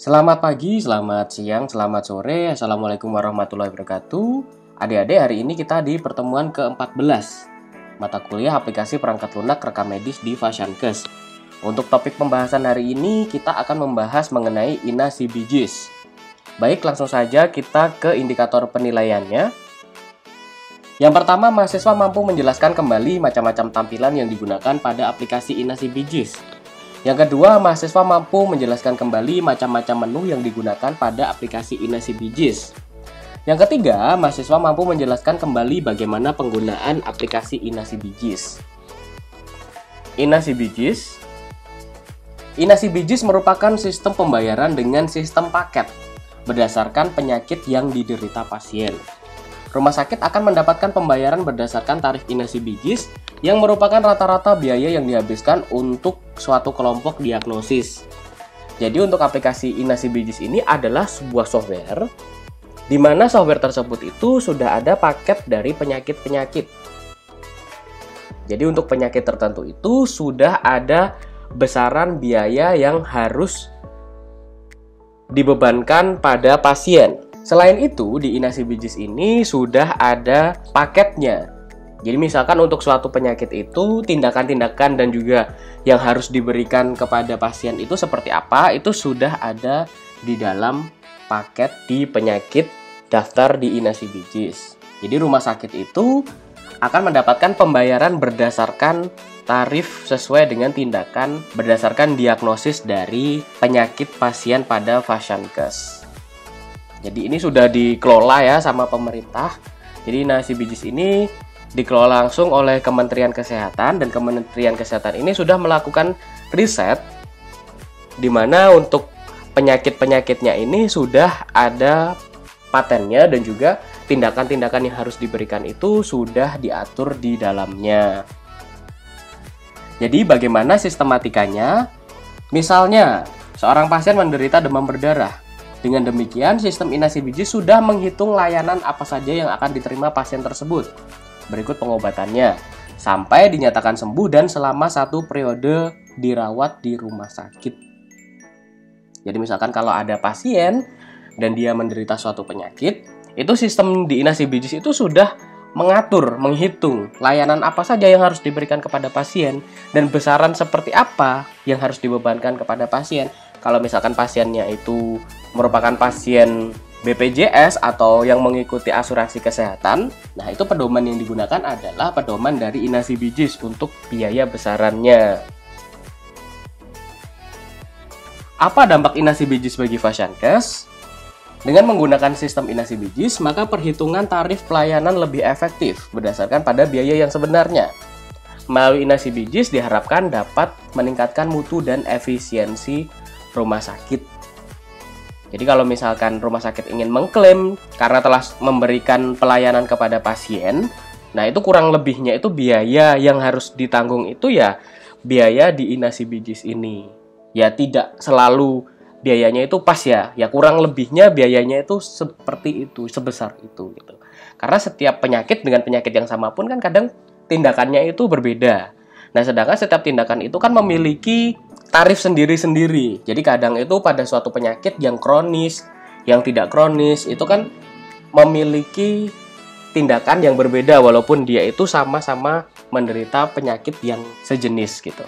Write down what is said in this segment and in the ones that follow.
Selamat pagi, selamat siang, selamat sore. Assalamualaikum warahmatullahi wabarakatuh. Adik-adik, hari ini kita di pertemuan ke-14 mata kuliah aplikasi perangkat lunak rekam medis di Fashankes. Untuk topik pembahasan hari ini kita akan membahas mengenai INA CBGs. Baik, langsung saja kita ke indikator penilaiannya. Yang pertama, mahasiswa mampu menjelaskan kembali macam-macam tampilan yang digunakan pada aplikasi INA CBGs. Yang kedua, mahasiswa mampu menjelaskan kembali macam-macam menu yang digunakan pada aplikasi INA CBGs. Yang ketiga, mahasiswa mampu menjelaskan kembali bagaimana penggunaan aplikasi INA CBGs. INA CBGs merupakan sistem pembayaran dengan sistem paket berdasarkan penyakit yang diderita pasien. Rumah sakit akan mendapatkan pembayaran berdasarkan tarif INA CBGs yang merupakan rata-rata biaya yang dihabiskan untuk suatu kelompok diagnosis. Jadi untuk aplikasi INA CBGs ini adalah sebuah software di mana software tersebut itu sudah ada paket dari penyakit-penyakit. Jadi untuk penyakit tertentu itu sudah ada besaran biaya yang harus dibebankan pada pasien. Selain itu, di INA CBGs ini sudah ada paketnya. Jadi misalkan untuk suatu penyakit itu, tindakan-tindakan dan juga yang harus diberikan kepada pasien itu seperti apa, itu sudah ada di dalam paket di penyakit daftar di INA CBGs. Jadi rumah sakit itu akan mendapatkan pembayaran berdasarkan tarif sesuai dengan tindakan berdasarkan diagnosis dari penyakit pasien pada Fashankes. Jadi ini sudah dikelola ya sama pemerintah. Jadi INA CBGs ini dikelola langsung oleh Kementerian Kesehatan, dan Kementerian Kesehatan ini sudah melakukan riset di mana untuk penyakit-penyakitnya ini sudah ada patennya dan juga tindakan-tindakan yang harus diberikan itu sudah diatur di dalamnya. Jadi bagaimana sistematikanya? Misalnya, seorang pasien menderita demam berdarah. Dengan demikian, sistem INA CBGs sudah menghitung layanan apa saja yang akan diterima pasien tersebut. Berikut pengobatannya, sampai dinyatakan sembuh dan selama satu periode dirawat di rumah sakit. Jadi misalkan kalau ada pasien dan dia menderita suatu penyakit, itu sistem di INA CBGs itu sudah mengatur, menghitung layanan apa saja yang harus diberikan kepada pasien dan besaran seperti apa yang harus dibebankan kepada pasien. Kalau misalkan pasiennya itu merupakan pasien BPJS atau yang mengikuti asuransi kesehatan, nah itu pedoman yang digunakan adalah pedoman dari INA CBGs untuk biaya besarannya. Apa dampak INA CBGs bagi Fashankes? Dengan menggunakan sistem INA CBGs, maka perhitungan tarif pelayanan lebih efektif berdasarkan pada biaya yang sebenarnya. Melalui INA CBGs diharapkan dapat meningkatkan mutu dan efisiensi rumah sakit. Jadi kalau misalkan rumah sakit ingin mengklaim karena telah memberikan pelayanan kepada pasien, nah itu kurang lebihnya itu biaya yang harus ditanggung itu ya biaya di INA CBGs ini. Ya tidak selalu biayanya itu pas ya kurang lebihnya biayanya itu seperti itu, sebesar itu gitu. Karena setiap penyakit dengan penyakit yang sama pun kan kadang tindakannya itu berbeda. Nah, sedangkan setiap tindakan itu kan memiliki tarif sendiri-sendiri. Jadi kadang itu pada suatu penyakit yang kronis, yang tidak kronis, itu kan memiliki tindakan yang berbeda walaupun dia itu sama-sama menderita penyakit yang sejenis gitu.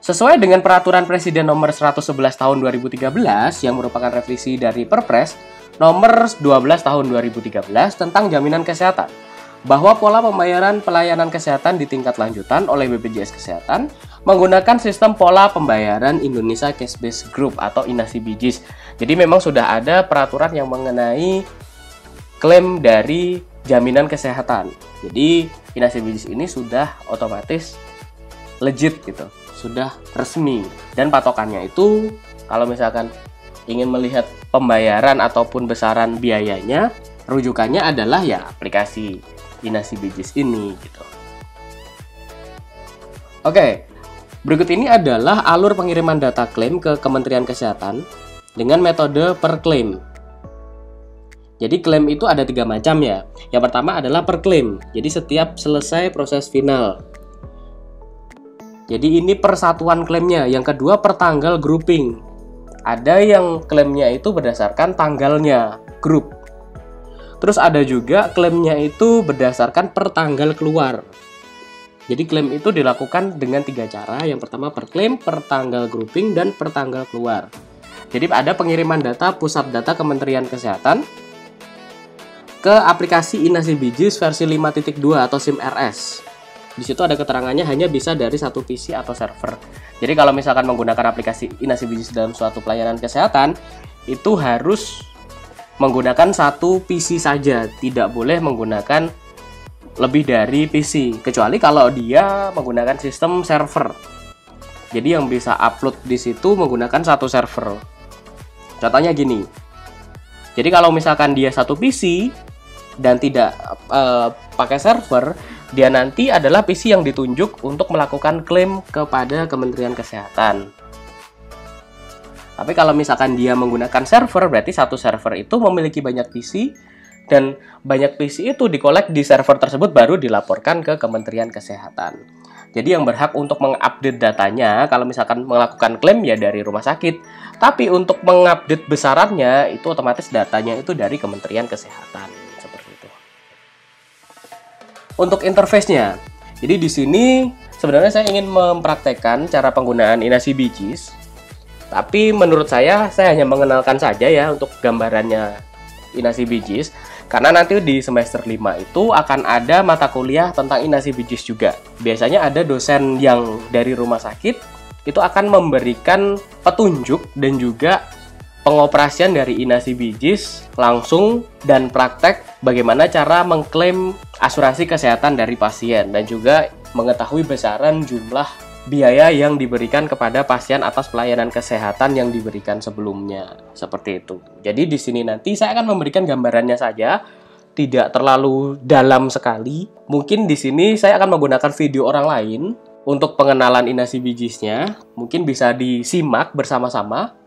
Sesuai dengan peraturan Presiden nomor 111 tahun 2013 yang merupakan revisi dari Perpres nomor 12 tahun 2013 tentang jaminan kesehatan, bahwa pola pembayaran pelayanan kesehatan di tingkat lanjutan oleh BPJS Kesehatan menggunakan sistem pola pembayaran Indonesia Cash Based Group atau INA CBGs. Jadi memang sudah ada peraturan yang mengenai klaim dari jaminan kesehatan. Jadi INA CBGs ini sudah otomatis legit gitu, sudah resmi, dan patokannya itu kalau misalkan ingin melihat pembayaran ataupun besaran biayanya, rujukannya adalah ya aplikasi INA CBGs ini gitu. Oke, berikut ini adalah alur pengiriman data klaim ke Kementerian Kesehatan dengan metode per klaim. Jadi klaim itu ada 3 macam ya. Yang pertama adalah per klaim. Jadi setiap selesai proses final. Jadi ini persatuan klaimnya. Yang kedua per tanggal grouping. Ada yang klaimnya itu berdasarkan tanggalnya grup. Terus ada juga klaimnya itu berdasarkan per tanggal keluar. Jadi klaim itu dilakukan dengan 3 cara. Yang pertama per klaim, per tanggal grouping, dan per tanggal keluar. Jadi ada pengiriman data pusat data Kementerian Kesehatan ke aplikasi Inasi Bijis versi 5.2 atau SIM-RS. Di situ ada keterangannya hanya bisa dari satu PC atau server. Jadi kalau misalkan menggunakan aplikasi Inasi Bijis dalam suatu pelayanan kesehatan, itu harus menggunakan satu PC saja, tidak boleh menggunakan lebih dari PC, kecuali kalau dia menggunakan sistem server. Jadi yang bisa upload di situ menggunakan satu server. Contohnya gini. Jadi kalau misalkan dia satu PC dan tidak pakai server, dia nanti adalah PC yang ditunjuk untuk melakukan klaim kepada Kementerian Kesehatan. Tapi kalau misalkan dia menggunakan server, berarti satu server itu memiliki banyak PC, dan banyak PC itu dikolek di server tersebut baru dilaporkan ke Kementerian Kesehatan. Jadi yang berhak untuk mengupdate datanya kalau misalkan melakukan klaim ya dari rumah sakit. Tapi untuk mengupdate besarannya itu otomatis datanya itu dari Kementerian Kesehatan. Seperti itu. Untuk interface-nya. Jadi di sini sebenarnya saya ingin mempraktekkan cara penggunaan Inasi Bijis. Tapi menurut saya hanya mengenalkan saja ya untuk gambarannya Inasi Bijis. Karena nanti di semester 5 itu akan ada mata kuliah tentang Inasi Bijis juga. Biasanya ada dosen yang dari rumah sakit itu akan memberikan petunjuk dan juga pengoperasian dari Inasi Bijis langsung dan praktek bagaimana cara mengklaim asuransi kesehatan dari pasien dan juga mengetahui besaran jumlah biaya yang diberikan kepada pasien atas pelayanan kesehatan yang diberikan sebelumnya. Seperti itu. Jadi di sini nanti saya akan memberikan gambarannya saja, tidak terlalu dalam sekali. Mungkin di sini saya akan menggunakan video orang lain untuk pengenalan Inasi Bijisnya. Mungkin bisa disimak bersama-sama.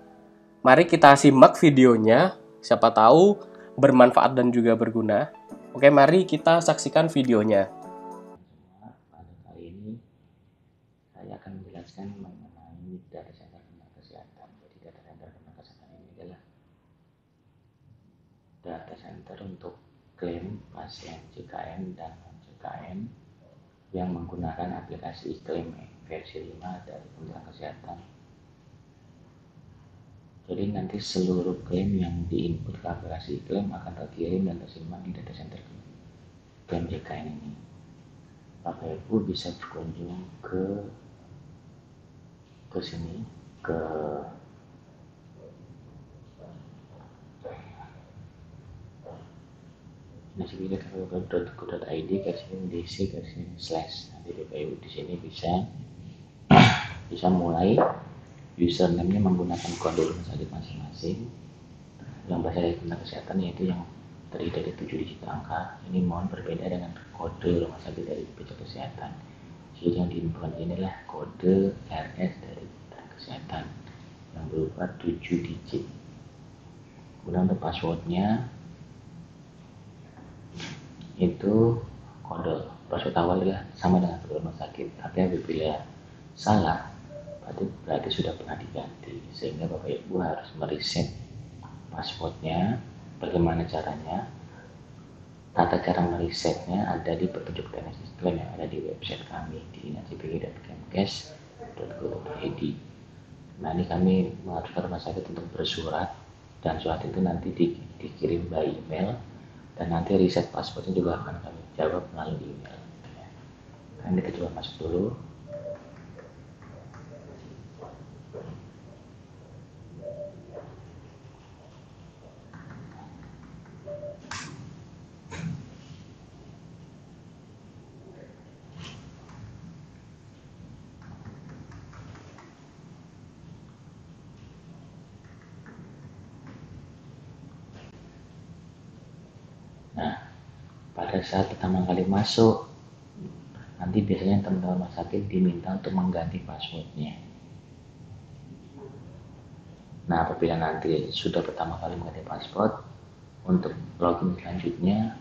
Mari kita simak videonya, siapa tahu bermanfaat dan juga berguna. Oke, mari kita saksikan videonya. Saya akan menjelaskan mengenai data center tenaga kesehatan. Jadi data center tenaga kesehatan ini adalah data center untuk klaim pasien JKN dan non-JKN yang menggunakan aplikasi klaim versi 5 dari Kementerian Kesehatan. Jadi nanti seluruh klaim yang diinput ke aplikasi klaim akan terkirim dan tersimpan di data center klaim JKN ini. Bapak Ibu bisa berkunjung ke sini, ke nasibijis.go.id /dc/. Nanti Bapak Ibu di sini bisa mulai. Username-nya menggunakan kode rumah sakit masing-masing yang berasal dari Kementerian Kesehatan, yaitu yang terdiri dari 7 digit angka. Ini mohon berbeda dengan kode rumah sakit dari BPJS Kesehatan. Jadi yang diinput inilah kode RS dari Kementerian Kesehatan yang berupa 7 digit. Kemudian untuk passwordnya itu kode password awal ya sama dengan kode rumah sakit. Tapi apabila salah, berarti sudah pernah diganti, sehingga Bapak Ibu harus mereset passwordnya. Bagaimana caranya? Tata cara meresetnya ada di petunjuk teknis klaim yang ada di website kami di nasibijis.kemkes.go.id. Nah, ini kami mengharuskan rumah sakit untuk bersurat, dan surat itu nanti dikirim by email, dan nanti reset passwordnya juga akan kami jawab melalui email. Nah, kita coba masuk dulu. Nah, pada saat pertama kali masuk, nanti biasanya teman-teman rumah sakit diminta untuk mengganti passwordnya. Nah, apabila nanti sudah pertama kali mengganti password, untuk login selanjutnya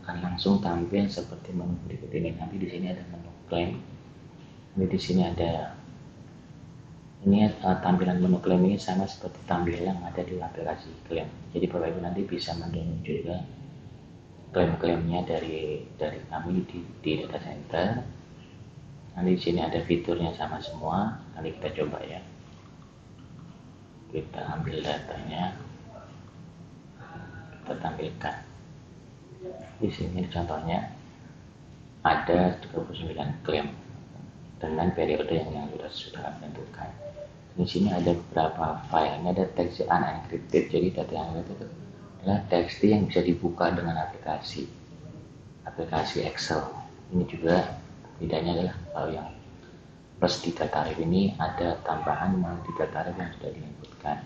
akan langsung tampil seperti menu berikut ini. Nanti di sini ada menu klaim. Nanti di sini ada Ini tampilan menu klaim ini sama seperti tampilan yang ada di aplikasi klaim. Jadi Bapak Ibu nanti bisa mendownload juga klaim-klaimnya dari kami di data center. Nanti di sini ada fiturnya sama semua. Nanti kita coba ya. Kita ambil datanya, kita tampilkan. Di sini contohnya ada 39 klaim dengan periode yang sudah kami tentukan. Di sini ada beberapa file. Ini ada teks unencrypted. Jadi data yang itu adalah teks yang bisa dibuka dengan aplikasi Excel. Ini juga bedanya adalah kalau yang plus di data tarif ini ada tambahan di data tarif yang sudah diinputkan.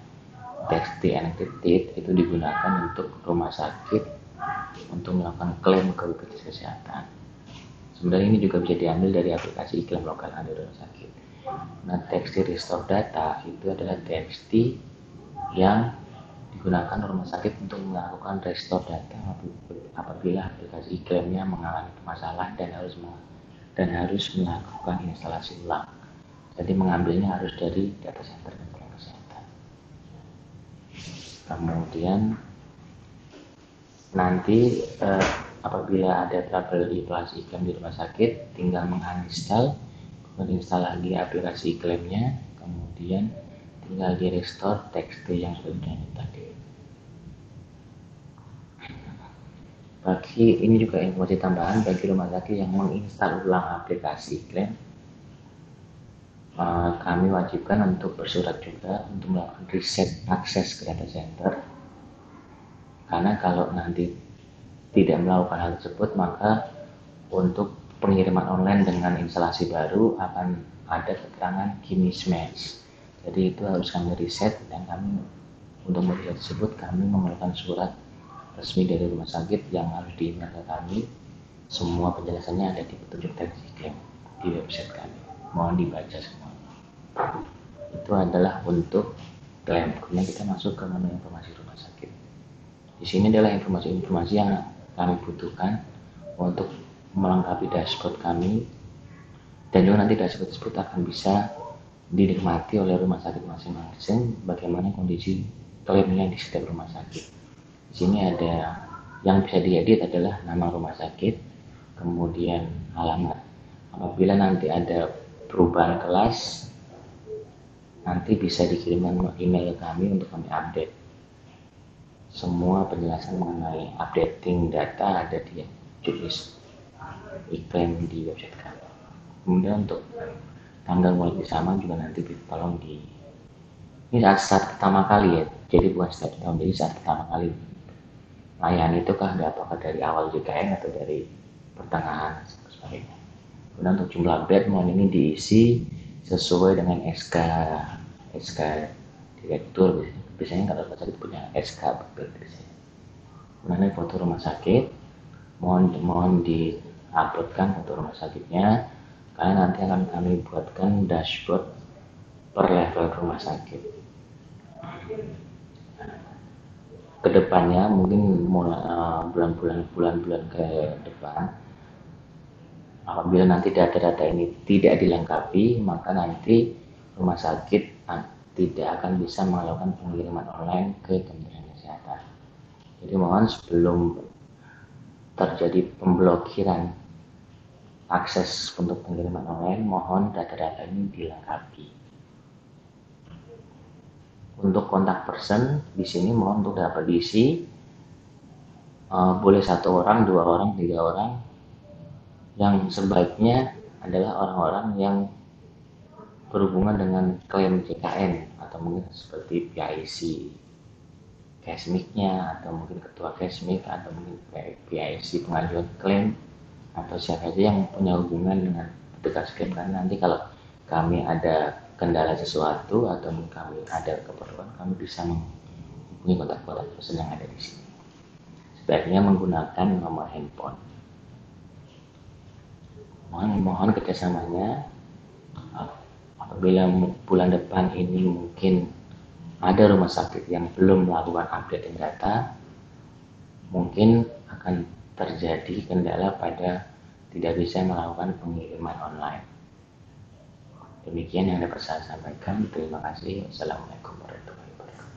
Teks unencrypted itu digunakan untuk rumah sakit untuk melakukan klaim ke BPJS Kesehatan. Sebenarnya ini juga bisa diambil dari aplikasi klaim lokal ada rumah sakit. Nah, teks restore data itu adalah teks yang digunakan rumah sakit untuk melakukan restore data apabila aplikasi klaimnya mengalami masalah dan harus melakukan instalasi ulang. Jadi mengambilnya harus dari data center Kementerian Kesehatan. Kemudian nanti apabila ada trouble instalasi klaim di rumah sakit, tinggal menginstal lagi aplikasi klaimnya, kemudian tinggal di restore teks yang sudah didownload tadi. Bagi ini juga informasi tambahan bagi rumah sakit yang menginstal ulang aplikasi klaim, kami wajibkan untuk bersurat juga untuk melakukan reset akses ke data center. Karena kalau nanti tidak melakukan hal tersebut, maka untuk pengiriman online dengan instalasi baru akan ada keterangan key mismatch. Jadi itu harus kami reset, dan kami untuk melihat tersebut kami memerlukan surat resmi dari rumah sakit yang harus di-email ke kami. Semua penjelasannya ada di petunjuk teks klaim di website kami. Mohon dibaca semua. Itu adalah untuk klaim. Kemudian kita masuk ke menu informasi rumah sakit. Di sini adalah informasi-informasi yang kami butuhkan untuk melengkapi dashboard kami, dan juga nanti dashboard tersebut akan bisa dinikmati oleh rumah sakit masing-masing bagaimana kondisi klaimnya di setiap rumah sakit. Di sini ada yang bisa diedit adalah nama rumah sakit, kemudian alamat. Apabila nanti ada perubahan kelas, nanti bisa dikirimkan email ke kami untuk kami update. Semua penjelasan mengenai updating data ada di judis iklan di website kami. Kemudian untuk tanggal mulai sama juga nanti tolong ini saat pertama kali ya, jadi bukan setiap tahun, jadi saat pertama kali layani itu ada apakah dari awal JKN atau dari pertengahan sebagainya. Kemudian untuk jumlah bed mohon ini diisi sesuai dengan SK direktur. Biasanya kalau rumah sakit punya SK bed biasanya. Kemudian foto rumah sakit mohon di-uploadkan foto rumah sakitnya, karena nanti akan kami buatkan dashboard per level rumah sakit. Kedepannya mungkin mulai bulan-bulan ke depan, apabila nanti data-data ini tidak dilengkapi, maka nanti rumah sakit tidak akan bisa melakukan pengiriman online ke Kementerian Kesehatan. Jadi mohon sebelum terjadi pemblokiran akses untuk pengiriman online, mohon data-data ini dilengkapi. Untuk kontak person di sini mohon untuk dapat diisi boleh 1 orang, 2 orang, 3 orang. Yang sebaiknya adalah orang-orang yang berhubungan dengan klaim JKN atau mungkin seperti PIC Kesmiknya, atau mungkin ketua Kesmik, atau mungkin PIC pengajuan klaim, atau siapa saja yang punya hubungan dengan petugas klaim. Karena nanti kalau kami ada kendala sesuatu atau kami ada keperluan, kami bisa menghubungi kontak-kontak person yang ada di sini. Sebaiknya menggunakan nomor handphone. Mohon kerjasamanya. Apabila bulan depan ini mungkin ada rumah sakit yang belum melakukan update data, mungkin akan terjadi kendala pada tidak bisa melakukan pengiriman online. Demikian yang dapat saya sampaikan. Terima kasih. Assalamualaikum warahmatullahi wabarakatuh.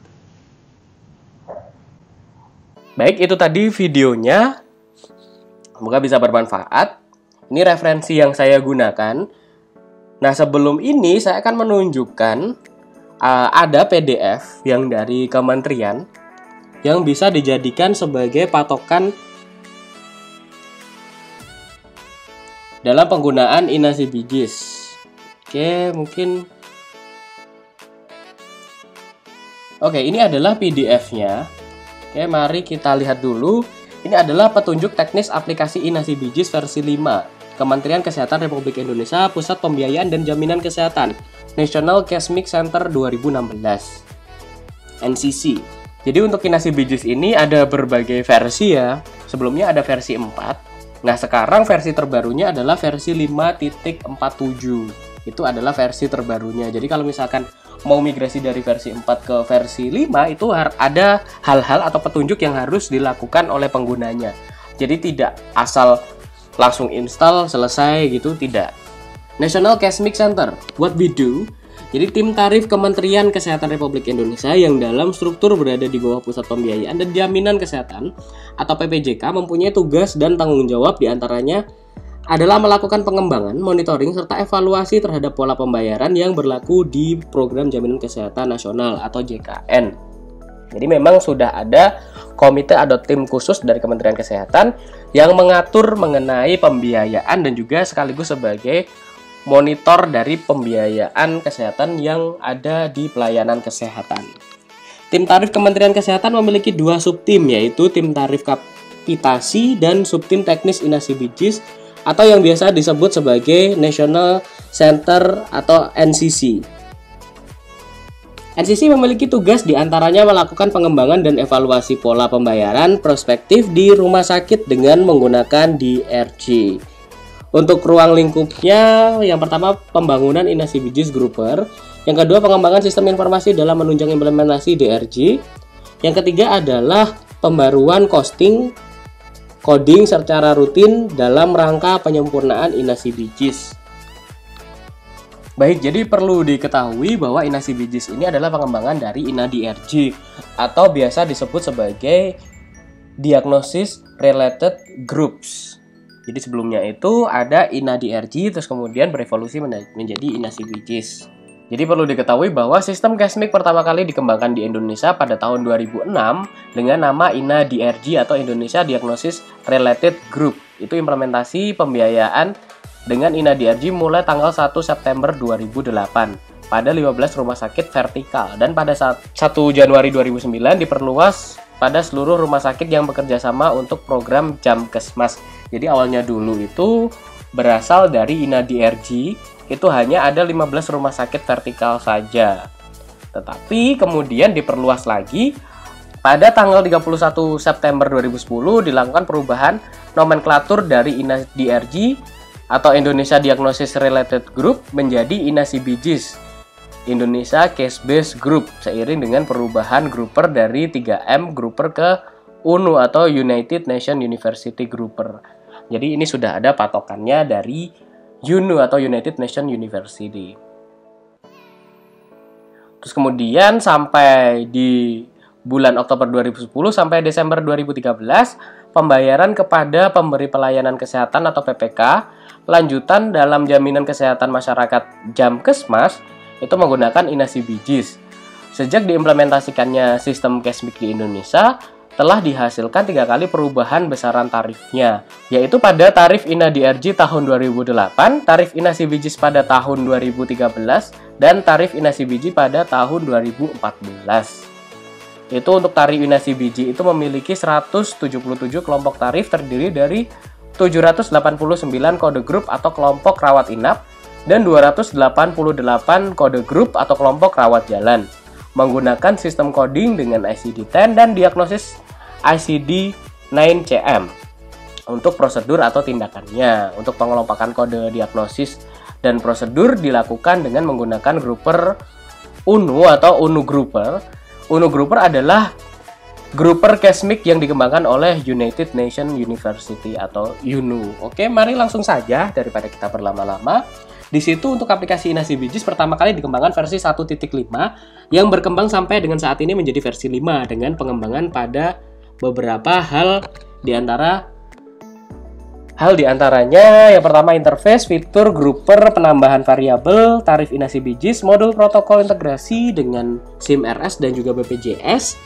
Baik, itu tadi videonya. Semoga bisa bermanfaat. Ini referensi yang saya gunakan. Nah, sebelum ini saya akan menunjukkan ada PDF yang dari kementerian yang bisa dijadikan sebagai patokan dalam penggunaan inasi bijis. Oke, ini adalah PDF-nya. Oke, mari kita lihat dulu. Ini adalah petunjuk teknis aplikasi inasi bijis versi 5. Kementerian Kesehatan Republik Indonesia, Pusat Pembiayaan dan Jaminan Kesehatan, National Case-Mix Center 2016. NCC. Jadi untuk inasi bijis ini ada berbagai versi ya. Sebelumnya ada versi 4. Nah, sekarang versi terbarunya adalah versi 5.47. Itu adalah versi terbarunya. Jadi kalau misalkan mau migrasi dari versi 4 ke versi 5, itu ada hal-hal atau petunjuk yang harus dilakukan oleh penggunanya. Jadi tidak asal langsung install, selesai gitu, tidak. National Case-Mix Center, what we do? Jadi tim tarif Kementerian Kesehatan Republik Indonesia yang dalam struktur berada di bawah Pusat Pembiayaan dan Jaminan Kesehatan atau PPJK mempunyai tugas dan tanggung jawab diantaranya adalah melakukan pengembangan, monitoring, serta evaluasi terhadap pola pembayaran yang berlaku di Program Jaminan Kesehatan Nasional atau JKN. Jadi memang sudah ada komite atau tim khusus dari Kementerian Kesehatan yang mengatur mengenai pembiayaan dan juga sekaligus sebagai monitor dari pembiayaan kesehatan yang ada di pelayanan kesehatan. Tim tarif Kementerian Kesehatan memiliki 2 subtim, yaitu tim tarif kapitasi dan subtim teknis inasi bijis atau yang biasa disebut sebagai National Center atau NCC. NCC memiliki tugas diantaranya melakukan pengembangan dan evaluasi pola pembayaran prospektif di rumah sakit dengan menggunakan DRG. Untuk ruang lingkupnya, yang pertama pembangunan inasi bijis grouper, yang kedua pengembangan sistem informasi dalam menunjang implementasi DRG, yang ketiga adalah pembaruan coding secara rutin dalam rangka penyempurnaan inasi bijis. Baik, jadi perlu diketahui bahwa inasi bijis ini adalah pengembangan dari INA-DRG atau biasa disebut sebagai Diagnosis Related Groups. Jadi sebelumnya itu ada INA-DRG, terus kemudian berevolusi menjadi inasi bijis. Jadi perlu diketahui bahwa sistem Case-Mix pertama kali dikembangkan di Indonesia pada tahun 2006 dengan nama INA-DRG atau Indonesia Diagnosis Related Group. Itu implementasi pembiayaan dengan INA-DRG mulai tanggal 1 September 2008 pada 15 rumah sakit vertikal dan pada 1 Januari 2009 diperluas pada seluruh rumah sakit yang bekerja sama untuk program Jamkesmas. Jadi awalnya dulu itu berasal dari INA-DRG, itu hanya ada 15 rumah sakit vertikal saja. Tetapi kemudian diperluas lagi pada tanggal 31 September 2010 dilakukan perubahan nomenklatur dari INA-DRG atau Indonesia Diagnosis Related Group menjadi inasi bijis Indonesia Case-Based Group seiring dengan perubahan grouper dari 3M grouper ke UNU atau United Nations University Grouper. Jadi ini sudah ada patokannya dari UNU atau United Nations University. Terus kemudian sampai di bulan Oktober 2010 sampai Desember 2013 pembayaran kepada pemberi pelayanan kesehatan atau PPK lanjutan dalam jaminan kesehatan masyarakat Jamkesmas itu menggunakan inasi bijis. Sejak diimplementasikannya sistem Case-Mix di Indonesia, telah dihasilkan 3 kali perubahan besaran tarifnya, yaitu pada tarif INA-DRG tahun 2008, tarif inasi bijis pada tahun 2013, dan tarif inasi biji pada tahun 2014. Itu untuk tarif inasi biji itu memiliki 177 kelompok tarif terdiri dari 789 kode grup atau kelompok rawat inap dan 288 kode grup atau kelompok rawat jalan, menggunakan sistem coding dengan ICD-10 dan diagnosis ICD-9CM untuk prosedur atau tindakannya. Untuk pengelompokan kode diagnosis dan prosedur dilakukan dengan menggunakan grouper UNU atau UNU Grouper. UNU Grouper adalah grouper Case-Mix yang dikembangkan oleh United Nations University atau UNU. Oke, mari langsung saja daripada kita berlama-lama. Di situ untuk aplikasi Inasi Bijis pertama kali dikembangkan versi 1.5 yang berkembang sampai dengan saat ini menjadi versi 5 dengan pengembangan pada beberapa hal diantaranya yang pertama interface, fitur, grouper, penambahan variabel, tarif Inasi Bijis, modul protokol integrasi dengan SIM RS dan juga BPJS,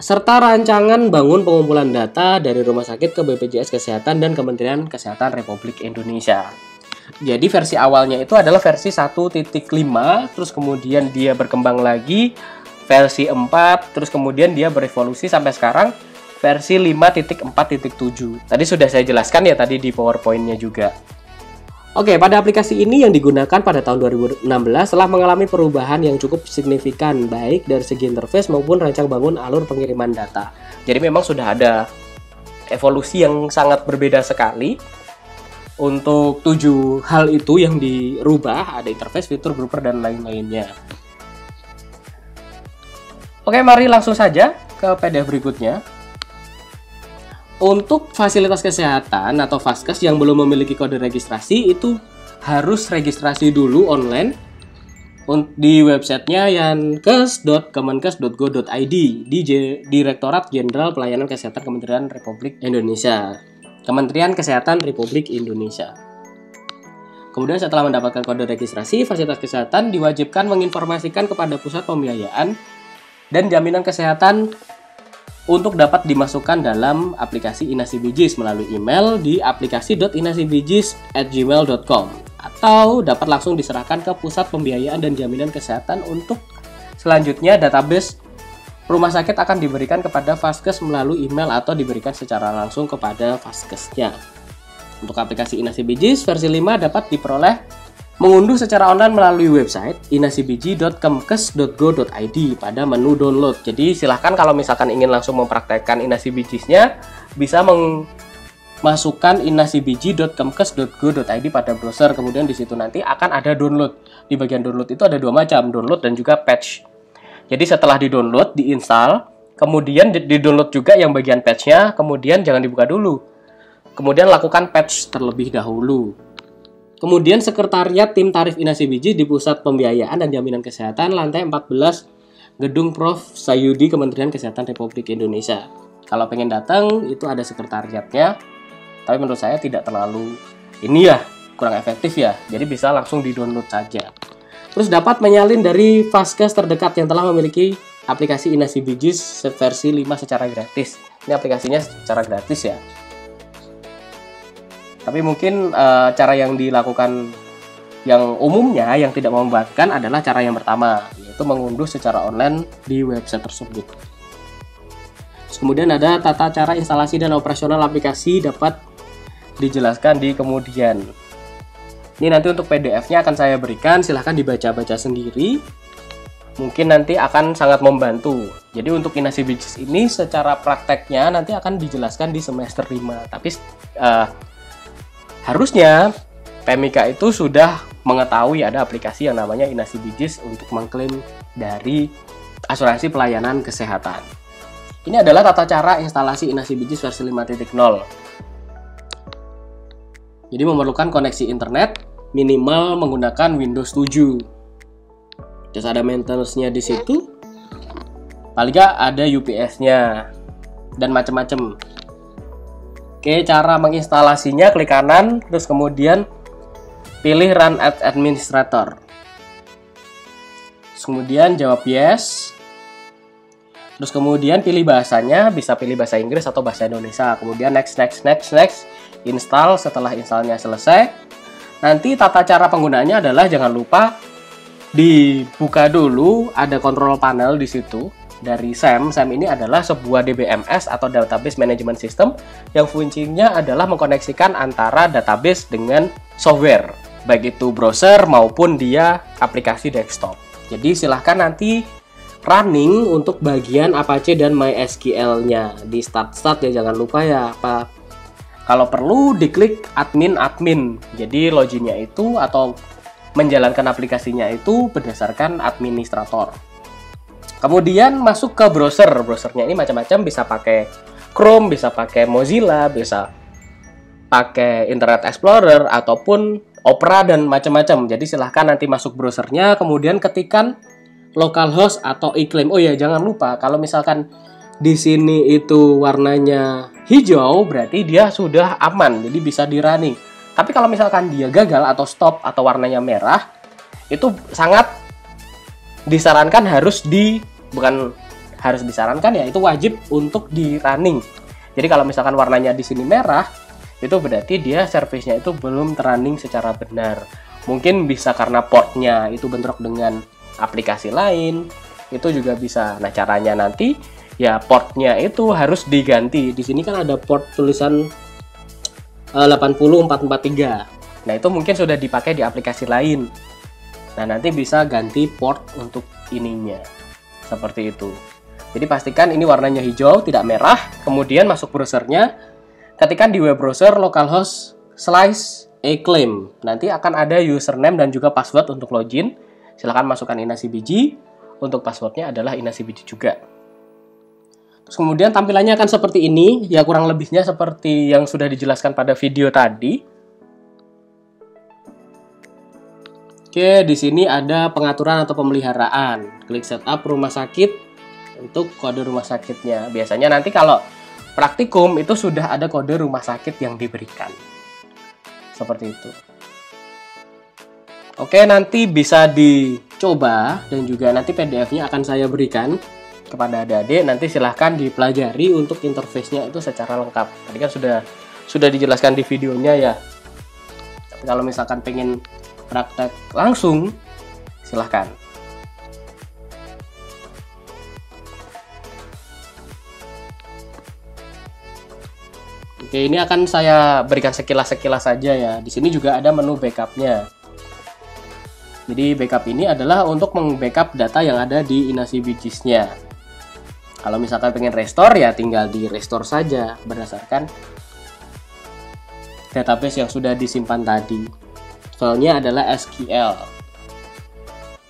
serta rancangan bangun pengumpulan data dari rumah sakit ke BPJS Kesehatan dan Kementerian Kesehatan Republik Indonesia. Jadi versi awalnya itu adalah versi 1.5, terus kemudian dia berkembang lagi versi 4, terus kemudian dia berevolusi sampai sekarang versi 5.4.7. Tadi sudah saya jelaskan ya tadi di PowerPoint-nya juga. Oke, pada aplikasi ini yang digunakan pada tahun 2016 telah mengalami perubahan yang cukup signifikan baik dari segi interface maupun rancang bangun alur pengiriman data. Jadi memang sudah ada evolusi yang sangat berbeda sekali. Untuk 7 hal itu yang dirubah, ada interface, fitur, grouper, dan lain-lainnya. Oke, mari langsung saja ke PDF berikutnya. Untuk fasilitas kesehatan atau Vaskes yang belum memiliki kode registrasi, itu harus registrasi dulu online di websitenya yankes.kemenkes.go.id di Direktorat Jenderal Pelayanan Kesehatan Kementerian Republik Indonesia. Kementerian Kesehatan Republik Indonesia. Kemudian setelah mendapatkan kode registrasi, fasilitas kesehatan diwajibkan menginformasikan kepada pusat pembiayaan dan jaminan kesehatan untuk dapat dimasukkan dalam aplikasi Inasi Bijis melalui email di aplikasi.inasibijis@gmail.com atau dapat langsung diserahkan ke pusat pembiayaan dan jaminan kesehatan untuk selanjutnya database rumah sakit akan diberikan kepada Vaskes melalui email atau diberikan secara langsung kepada Vaskesnya. Untuk aplikasi Inasi Bijis versi 5 dapat diperoleh mengunduh secara online melalui website inasibiji.kemkes.go.id pada menu download. Jadi silahkan kalau misalkan ingin langsung mempraktekkan Inasi Bijisnya bisa masukkan inasibiji.kemkes.go.id pada browser. Kemudian di situ nanti akan ada download. Di bagian download itu ada 2 macam, download dan juga patch. Jadi setelah di-download, diinstal, kemudian di-download juga yang bagian patch-nya, kemudian jangan dibuka dulu. Kemudian lakukan patch terlebih dahulu. Kemudian Sekretariat Tim Tarif Inasi Bijis di Pusat Pembiayaan dan Jaminan Kesehatan lantai 14 Gedung Prof. Sayudi Kementerian Kesehatan Republik Indonesia. Kalau pengen datang, itu ada sekretariatnya. Tapi menurut saya tidak terlalu kurang efektif ya. Jadi bisa langsung di-download saja. Terus dapat menyalin dari Vaskes terdekat yang telah memiliki aplikasi Inasi Bijis versi 5 secara gratis. Ini aplikasinya secara gratis ya. Tapi mungkin cara yang dilakukan yang umumnya yang tidak memberatkan adalah cara yang pertama, yaitu mengunduh secara online di website tersebut. Terus kemudian ada tata cara instalasi dan operasional aplikasi dapat dijelaskan di kemudian. Ini nanti untuk PDF-nya akan saya berikan, silahkan dibaca-baca sendiri. Mungkin nanti akan sangat membantu. Jadi untuk Inasi Bijis ini secara prakteknya nanti akan dijelaskan di semester 5. Tapi harusnya PMIK itu sudah mengetahui ada aplikasi yang namanya Inasi Bijis untuk mengklaim dari asuransi pelayanan kesehatan. Ini adalah tata cara instalasi Inasi Bijis versi 5.0. Jadi memerlukan koneksi internet minimal menggunakan Windows 7. Terus ada maintenance-nya di situ. Paling nggak ada UPS-nya dan macam-macam. Oke, cara menginstalasinya klik kanan, terus kemudian pilih Run as Administrator. Terus kemudian jawab yes. Terus kemudian pilih bahasanya, bisa pilih bahasa Inggris atau bahasa Indonesia. Kemudian next. Install. Setelah installnya selesai, nanti tata cara penggunaannya adalah jangan lupa dibuka dulu, ada control panel di situ dari SAM. SAM ini adalah sebuah DBMS atau Database Management System yang fungsinya adalah mengkoneksikan antara database dengan software, baik itu browser maupun dia aplikasi desktop. Jadi silahkan nanti running untuk bagian Apache dan MySQL-nya di start ya, jangan lupa ya kalau perlu diklik admin. Jadi loginnya itu atau menjalankan aplikasinya itu berdasarkan administrator. Kemudian masuk ke browser. Browsernya ini macam-macam, bisa pakai Chrome, bisa pakai Mozilla, bisa pakai Internet Explorer ataupun Opera dan macam-macam. Jadi silahkan nanti masuk browsernya, kemudian ketikkan localhost atau iklim. Oh ya, jangan lupa kalau misalkan di sini itu warnanya hijau, berarti dia sudah aman, jadi bisa di running. Tapi kalau misalkan dia gagal atau stop atau warnanya merah, itu sangat disarankan bukan harus disarankan ya, itu wajib untuk di running. Jadi kalau misalkan warnanya di sini merah, itu berarti dia servisnya itu belum running secara benar. Mungkin bisa karena portnya itu bentrok dengan aplikasi lain, itu juga bisa. Nah, caranya nanti ya portnya itu harus diganti. Di sini kan ada port tulisan 80443. Nah, itu mungkin sudah dipakai di aplikasi lain. Nah, nanti bisa ganti port untuk ininya. Seperti itu. Jadi pastikan ini warnanya hijau, tidak merah. Kemudian masuk browsernya, ketikkan di web browser localhost /acclaim. Nanti akan ada username dan juga password untuk login. Silahkan masukkan InaCBG. Untuk passwordnya adalah InaCBG juga. Terus kemudian tampilannya akan seperti ini. Ya kurang lebihnya seperti yang sudah dijelaskan pada video tadi. Oke, di sini ada pengaturan atau pemeliharaan. Klik setup rumah sakit untuk kode rumah sakitnya. Biasanya nanti kalau praktikum itu sudah ada kode rumah sakit yang diberikan. Seperti itu. Oke, nanti bisa dicoba dan juga nanti PDF-nya akan saya berikan kepada adik-adik. Nanti silahkan dipelajari untuk interface-nya itu secara lengkap. Tadi kan sudah dijelaskan di videonya ya. Tapi kalau misalkan pengen praktek langsung, silahkan. Oke, ini akan saya berikan sekilas-sekilas saja ya. Di sini juga ada menu backup-nya. Jadi backup ini adalah untuk meng-backup data yang ada di InaCBGs-nya. Kalau misalkan pengen restore ya tinggal di restore saja berdasarkan database yang sudah disimpan tadi. Filenya adalah SQL.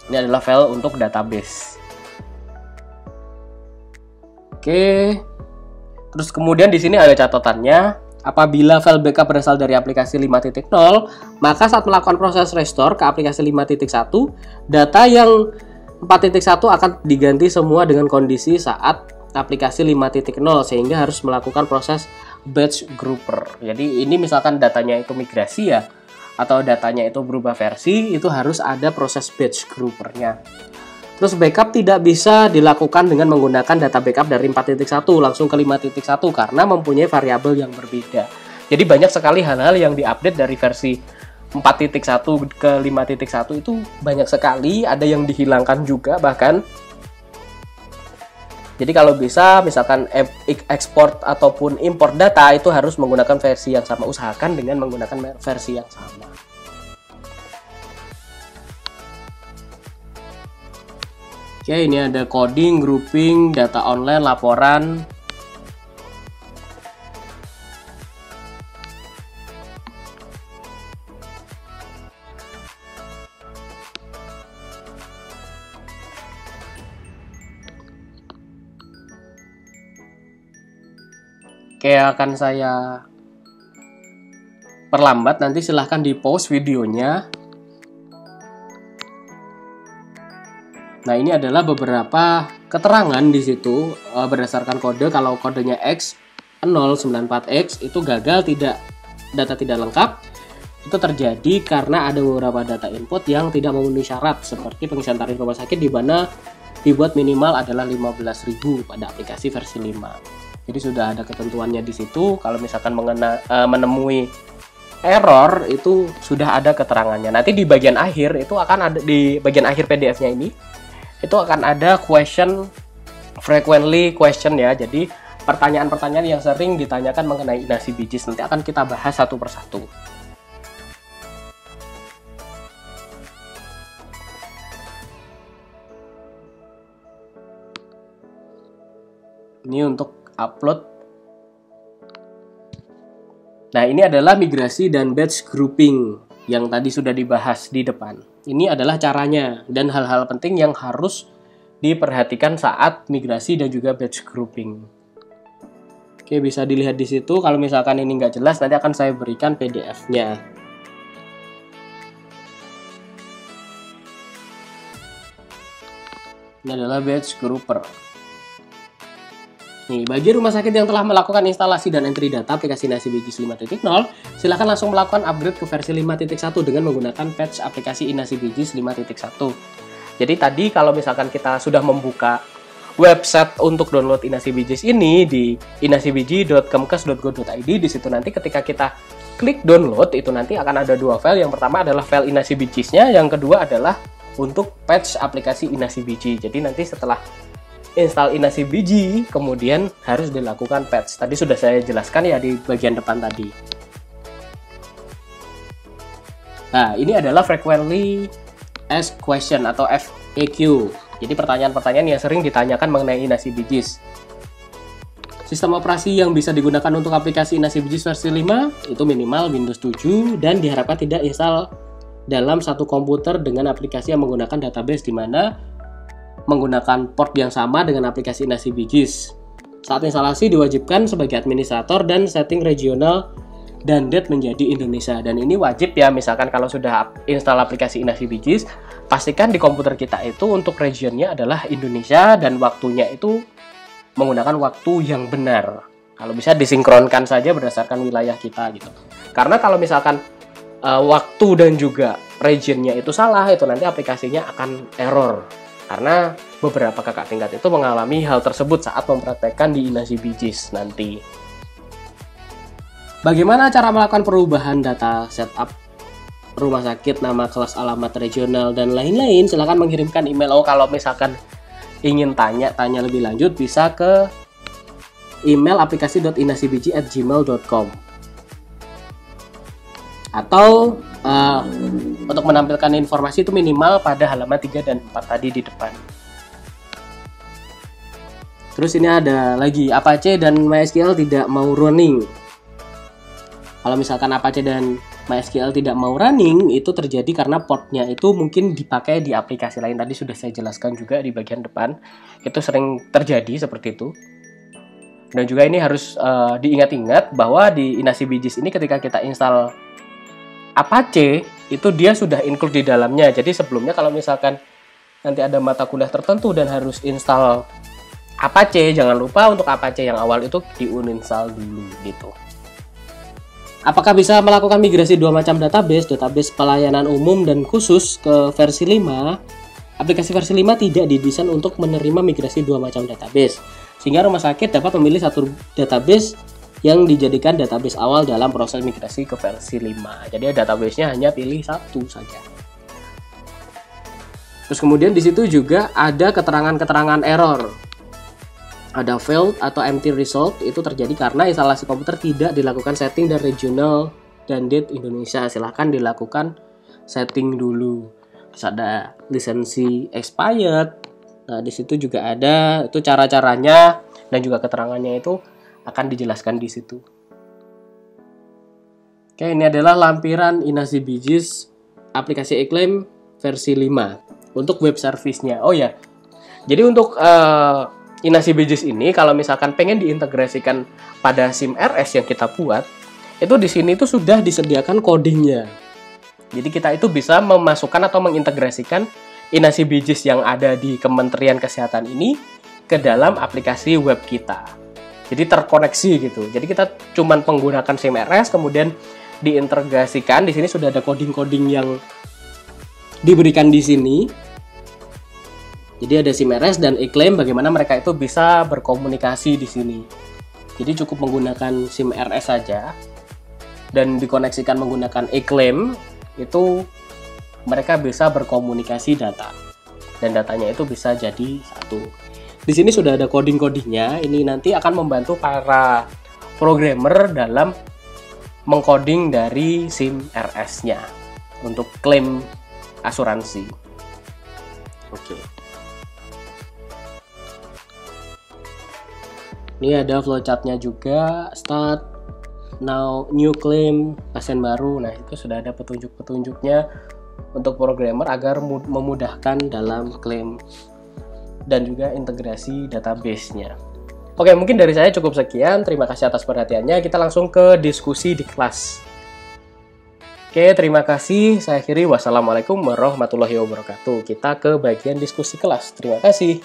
Ini adalah file untuk database. Oke. Terus kemudian di sini ada catatannya. Apabila file backup berasal dari aplikasi 5.0, maka saat melakukan proses restore ke aplikasi 5.1, data yang 4.1 akan diganti semua dengan kondisi saat aplikasi 5.0, sehingga harus melakukan proses batch grouper. Jadi ini misalkan datanya itu migrasi ya, atau datanya itu berubah versi, itu harus ada proses batch groupernya. Terus backup tidak bisa dilakukan dengan menggunakan data backup dari 4.1 langsung ke 5.1 karena mempunyai variabel yang berbeda. Jadi banyak sekali hal-hal yang diupdate dari versi 4.1 ke 5.1 itu banyak sekali, ada yang dihilangkan juga bahkan. Jadi kalau bisa misalkan ekspor ataupun import data itu harus menggunakan versi yang sama, usahakan dengan menggunakan versi yang sama. Oke, ini ada coding, grouping, data online, laporan. Oke, akan saya perlambat, nanti silahkan di pause videonya. Nah, ini adalah beberapa keterangan di situ berdasarkan kode. Kalau kodenya X094X itu gagal, data tidak lengkap. Itu terjadi karena ada beberapa data input yang tidak memenuhi syarat, seperti pengisian tarif rumah sakit di mana dibuat minimal adalah 15.000 pada aplikasi versi 5. Jadi sudah ada ketentuannya di situ. Kalau misalkan menemui error itu sudah ada keterangannya. Nanti di bagian akhir itu akan ada, di bagian akhir PDF-nya ini itu akan ada frequently question ya. Jadi pertanyaan-pertanyaan yang sering ditanyakan mengenai InaCBGs nanti akan kita bahas satu persatu. Ini untuk upload. Nah, ini adalah migrasi dan batch grouping yang tadi sudah dibahas di depan. Ini adalah caranya dan hal-hal penting yang harus diperhatikan saat migrasi dan juga batch grouping. Oke, bisa dilihat di situ. Kalau misalkan ini nggak jelas, nanti akan saya berikan PDF-nya. Ini adalah batch grouper. Nih, bagi rumah sakit yang telah melakukan instalasi dan entry data aplikasi InasiBGIS 5.0, silakan langsung melakukan upgrade ke versi 5.1 dengan menggunakan patch aplikasi InasiBGIS 5.1. Jadi tadi kalau misalkan kita sudah membuka website untuk download InasiBGIS ini di inasibg.kemkes.go.id, di situ nanti ketika kita klik download itu nanti akan ada dua file. Yang pertama adalah file InasiBGIS-nya, yang kedua adalah untuk patch aplikasi InasiBGI. Jadi nanti setelah install InasiBGI, kemudian harus dilakukan patch. Tadi sudah saya jelaskan ya di bagian depan tadi. Nah, ini adalah frequently asked question atau FAQ. Jadi pertanyaan-pertanyaan yang sering ditanyakan mengenai InasiBGIS. Sistem operasi yang bisa digunakan untuk aplikasi InasiBGIS versi 5 itu minimal Windows 7 dan diharapkan tidak install dalam satu komputer dengan aplikasi yang menggunakan database di mana menggunakan port yang sama dengan aplikasi InasiBGIS. Saat instalasi diwajibkan sebagai administrator dan setting regional dan date menjadi Indonesia. Dan ini wajib ya, misalkan kalau sudah install aplikasi InasiBGIS, pastikan di komputer kita itu untuk regionnya adalah Indonesia dan waktunya itu menggunakan waktu yang benar. Kalau bisa disinkronkan saja berdasarkan wilayah kita gitu. Karena kalau misalkan waktu dan juga regionnya itu salah, itu nanti aplikasinya akan error. Karena beberapa kakak tingkat itu mengalami hal tersebut saat mempraktekkan di InasiBGIS nanti. Bagaimana cara melakukan perubahan data setup rumah sakit, nama, kelas, alamat, regional, dan lain-lain? Silahkan mengirimkan email. Kalau misalkan ingin tanya lebih lanjut, bisa ke email aplikasi.inasibg@gmail.com. Atau untuk menampilkan informasi itu minimal pada halaman 3 dan 4 tadi di depan. Terus ini ada lagi, Apache dan MySQL tidak mau running. Kalau misalkan Apache dan MySQL tidak mau running, itu terjadi karena portnya itu mungkin dipakai di aplikasi lain. Tadi sudah saya jelaskan juga di bagian depan. Itu sering terjadi seperti itu. Dan juga ini harus diingat-ingat bahwa di InasiBGIS ini ketika kita install Apache, itu dia sudah include di dalamnya. Jadi sebelumnya kalau misalkan nanti ada mata kuliah tertentu dan harus install Apache, jangan lupa untuk Apache yang awal itu di-uninstall dulu gitu. Apakah bisa melakukan migrasi dua macam database pelayanan umum dan khusus ke versi 5? Aplikasi versi 5 tidak didesain untuk menerima migrasi dua macam database, sehingga rumah sakit dapat memilih satu database yang dijadikan database awal dalam proses migrasi ke versi 5. Jadi database-nya hanya pilih satu saja. Terus kemudian di situ juga ada keterangan-keterangan error. Ada failed atau empty result, itu terjadi karena instalasi komputer tidak dilakukan setting dan regional dan date Indonesia. Silahkan dilakukan setting dulu. Terus ada lisensi expired. Nah, di situ juga ada itu cara-caranya dan juga keterangannya itu akan dijelaskan di situ. Oke, ini adalah lampiran InasiBGIS aplikasi Acclaim versi 5 untuk web service-nya. Oh ya, jadi untuk InasiBGIS ini kalau misalkan pengen diintegrasikan pada SIM RS yang kita buat, itu di sini itu sudah disediakan codingnya. Jadi kita itu bisa memasukkan atau mengintegrasikan InasiBGIS yang ada di Kementerian Kesehatan ini ke dalam aplikasi web kita. Jadi terkoneksi gitu. Jadi kita cuman menggunakan SIM RS, kemudian diintegrasikan. Di sini sudah ada coding-coding yang diberikan di sini. Jadi ada SIM RS dan Acclaim, bagaimana mereka itu bisa berkomunikasi di sini. Jadi cukup menggunakan SIM RS saja dan dikoneksikan menggunakan Acclaim, itu mereka bisa berkomunikasi data. Dan datanya itu bisa jadi satu. Di sini sudah ada coding-codingnya. Ini nanti akan membantu para programmer dalam mengcoding dari SIM RS-nya untuk klaim asuransi. Oke. Ini ada flowchart-nya juga, start, now, new claim, pasien baru. Nah, itu sudah ada petunjuk-petunjuknya untuk programmer agar memudahkan dalam klaim dan juga integrasi database-nya. Oke, mungkin dari saya cukup sekian. Terima kasih atas perhatiannya. Kita langsung ke diskusi di kelas. Oke, terima kasih. Saya akhiri. Wassalamualaikum warahmatullahi wabarakatuh. Kita ke bagian diskusi kelas. Terima kasih.